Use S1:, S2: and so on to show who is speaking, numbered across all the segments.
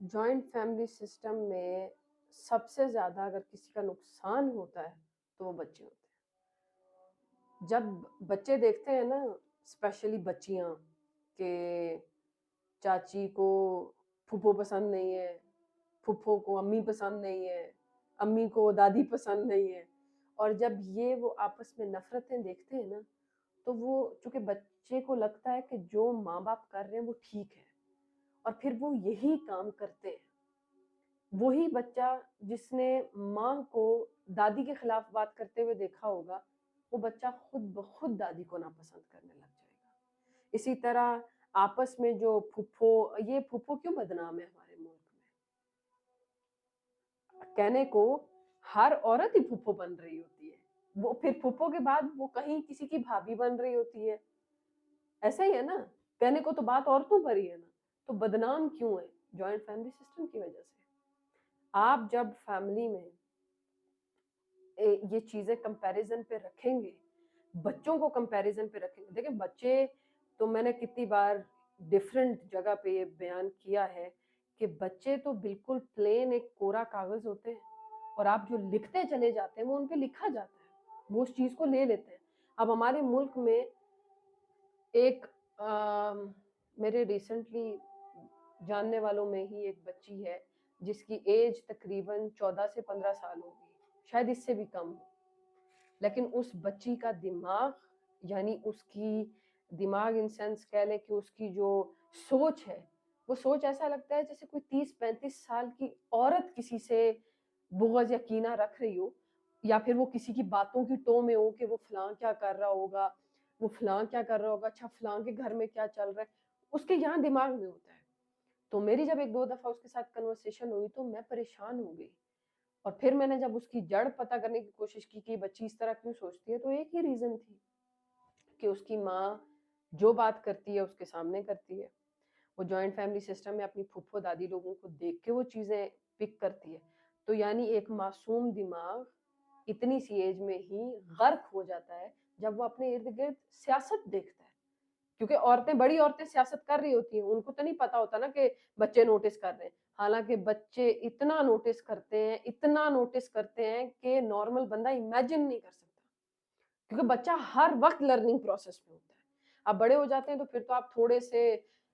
S1: Joint family system में सबसे ज़्यादा अगर किसी का नुकसान होता है तो वो बच्चे होते हैं। जब बच्चे देखते हैं ना, स्पेशली बच्चियाँ, कि चाची को फूफो पसंद नहीं है, फूफो को अम्मी पसंद नहीं है, अम्मी को दादी पसंद नहीं है, और जब ये वो आपस में नफरतें देखते हैं ना, तो वो, चूंकि बच्चे को लगता है कि जो माँ बाप कर रहे हैं वो ठीक है, और फिर वो यही काम करते हैं। वही बच्चा जिसने माँ को दादी के खिलाफ बात करते हुए देखा होगा, वो बच्चा खुद ब खुद दादी को नापसंद करने लग जाएगा। इसी तरह आपस में जो फुफ्फो, ये फुफ्फो क्यों बदनाम है हमारे मुल्क में? कहने को हर औरत ही फुफ्फो बन रही होती है, वो फिर फुफ्फो के बाद वो कहीं किसी की भाभी बन रही होती है। ऐसा ही है ना, कहने को तो बात औरतों पर ही है ना, तो बदनाम क्यों है? जॉइंट फैमिली सिस्टम की वजह से। आप जब फैमिली में ये चीजें कंपैरिजन पे रखेंगे, बच्चों को कंपैरिजन पे रखेंगे। देखिए बच्चे, तो मैंने कितनी बार डिफरेंट जगह पे ये बयान किया है कि बच्चे तो बिल्कुल प्लेन एक कोरा कागज होते हैं, और आप जो लिखते चले जाते हैं वो उन पे लिखा जाता है, वो उस चीज को ले लेते हैं। अब हमारे मुल्क में एक मेरे रिसेंटली जानने वालों में ही एक बच्ची है जिसकी एज तकरीबन 14 से 15 साल होगी, शायद इससे भी कम हो, लेकिन उस बच्ची का दिमाग, यानी उसकी दिमाग इन सेंस कह लें कि उसकी जो सोच है, वो सोच ऐसा लगता है जैसे कोई 30-35 साल की औरत किसी से बुग़्ज़ या कीना रख रही हो, या फिर वो किसी की बातों की टो में हो कि वो फलां क्या कर रहा होगा, वो फलां क्या कर रहा होगा, अच्छा फलां के घर में क्या चल रहा है, उसके यहाँ दिमाग में होता है। तो मेरी जब 1-2 दफ़ा उसके साथ कन्वर्सेशन हुई तो मैं परेशान हो गई, और फिर मैंने जब उसकी जड़ पता करने की कोशिश की कि बच्ची इस तरह क्यों सोचती है, तो एक ही रीज़न थी कि उसकी माँ जो बात करती है उसके सामने करती है। वो जॉइंट फैमिली सिस्टम में अपनी फूफो दादी लोगों को देख के वो चीज़ें पिक करती है। तो यानी एक मासूम दिमाग इतनी सी एज में ही गर्क हो जाता है जब वो अपने इर्द-गिर्द सियासत देखता है। क्योंकि औरतें, बड़ी औरतें सियासत कर रही होती हैं, उनको तो नहीं पता होता ना कि बच्चे नोटिस कर रहे हैं। हालाँकि बच्चे इतना नोटिस करते हैं कि नॉर्मल बंदा इमेजिन नहीं कर सकता। क्योंकि बच्चा हर वक़्त लर्निंग प्रोसेस में होता है। आप बड़े हो जाते हैं तो फिर तो आप थोड़े से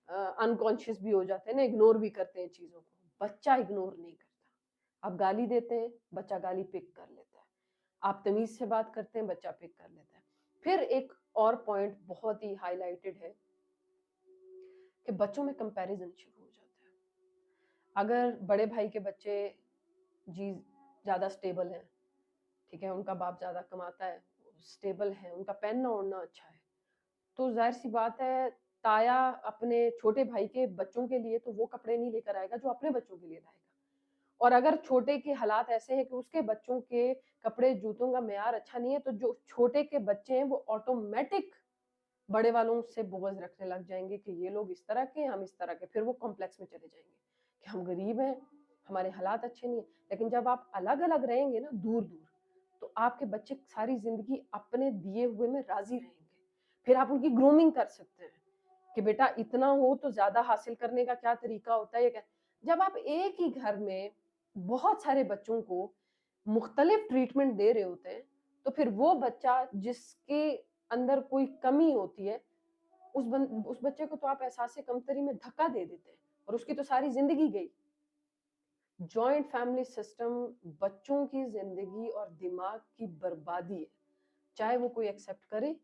S1: अनकॉन्शियस भी हो जाते हैं ना, इग्नोर भी करते हैं चीज़ों को। बच्चा इग्नोर नहीं करता। आप गाली देते हैं, बच्चा गाली पिक कर लेता है। आप तमीज़ से बात करते हैं, बच्चा पिक कर लेता है। फिर एक और पॉइंट बहुत ही हाइलाइटेड है कि बच्चों में कंपैरिज़न शुरू हो जाता है। अगर बड़े भाई के बच्चे जी ज़्यादा स्टेबल हैं, ठीक है, उनका बाप ज़्यादा कमाता है, स्टेबल है, उनका पहनना-ओढ़ना अच्छा है, तो ज़ाहिर-सी बात है, ताया अपने छोटे भाई के बच्चों के लिए तो वो कपड़े नहीं लेकर आएगा जो अपने बच्चों के लिए लाएगा। और अगर छोटे के हालात ऐसे हैं कि उसके बच्चों के कपड़े, जूतों का मेयार अच्छा नहीं है, तो जो छोटे के बच्चे हैं वो ऑटोमैटिक बड़े वालों से बुग़्ज़ रखने लग जाएँगे कि ये लोग इस तरह के हैं, हम इस तरह के। फिर वो कॉम्प्लेक्स में चले जाएँगे कि हम गरीब हैं, हमारे हालात अच्छे नहीं हैं। लेकिन जब आप अलग-अलग रहेंगे ना, दूर-दूर, तो आपके बच्चे सारी ज़िंदगी अपने दिए हुए में राज़ी रहेंगे। फिर आप उनकी ग्रूमिंग कर सकते हैं कि बेटा इतना हो तो ज़्यादा हासिल करने का क्या तरीका होता है, ये क्या। जब आप एक ही घर में बहुत सारे बच्चों को मुख्तलिफ ट्रीटमेंट दे रहे होते हैं, तो फिर वो बच्चा जिसके अंदर कोई कमी होती है, उस बच्चे को तो आप एहसास कमतरी में धक्का दे देते हैं, और उसकी तो सारी ज़िंदगी गई। जॉइंट फैमिली सिस्टम बच्चों की ज़िंदगी और दिमाग की बर्बादी है, चाहे वो कोई एक्सेप्ट करे